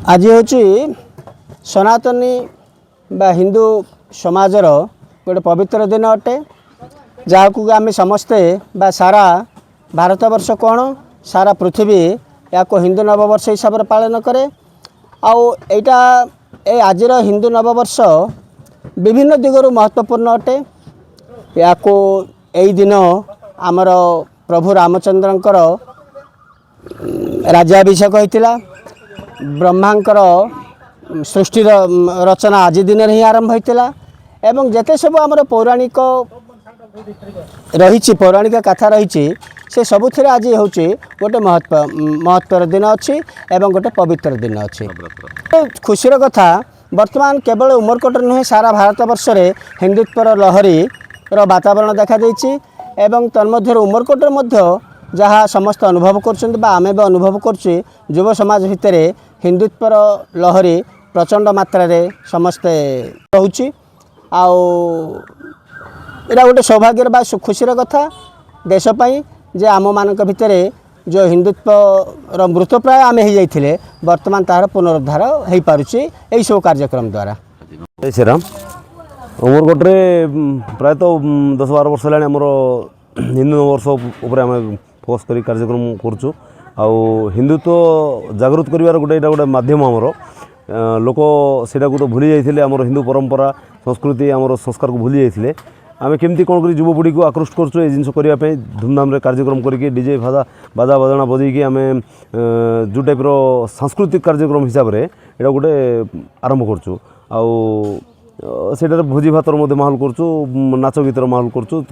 आज हूँ सनातनी बा हिंदू समाजर गोटे पवित्र दिन अटे जहाँ आम समस्ते बा सारा भारतवर्ष कौन सारा पृथ्वी या हिंदू नववर्ष हिसाब से पालन करे। आईटा आज हिंदू नववर्ष विभिन्न दिगरु महत्वपूर्ण अटे। या दिन आमर प्रभु रामचंद्रंकर राज्याभिषेक होता। ब्रह्मांकर सृष्टि रचना आज दिन ही आरंभ होता। एवं जेते सब आमर पौराणिक रही पौराणिक कथा रही से सबुथिरे आज हूँ गोटे महत्वर दिन अच्छी एवं गोटे पवित्र दिन अच्छी। खुशीर कथा वर्तमान केवल उमरकोट नुहे सारा भारतवर्ष में हिंदुत्वर लहरी वातावरण देखा देछि। एवं तन्मध्य उमरकोट जहाँ समस्त अनुभव करमें भी अनुभव कर युव समाज भितर हिंदुत्वर लहरी प्रचंड मात्रा रे समस्ते रोचे। आटा गोटे सौभाग्यर बा खुशीर कथा देशपाई जे आम मान भितर जो हिंदुत्व मृत प्राय आम हो जाइए वर्तमान तार पुनरुद्धार हो पारुछि यही सब कार्यक्रम द्वारा। जय श्री राम। उमरकोटे प्रायतः 10-12 वर्ष है आमर हिंदू नववर्ष उपर आम फोकस कर कार्यक्रम करुँ। हिंदुत्व जागृत कर गोटे माध्यम आमर लोक सेटा को तो भूली जाइए आमर हिंदू परंपरा संस्कृति आमर संस्कार को भूली जाइए। आम केमती कौन कर युवपीढ़ी को आकृष्ट करूँ ये जिन करने धूमधाम कार्यक्रम करके डीजे बाजा बाजना बजैकी आम जो टाइप सांस्कृतिक कार्यक्रम हिसाब से यहाँ गोटे आरंभ करूँ। आउ भोजी भातर माहौल करूँ नाच गीतर माहौल करूँ।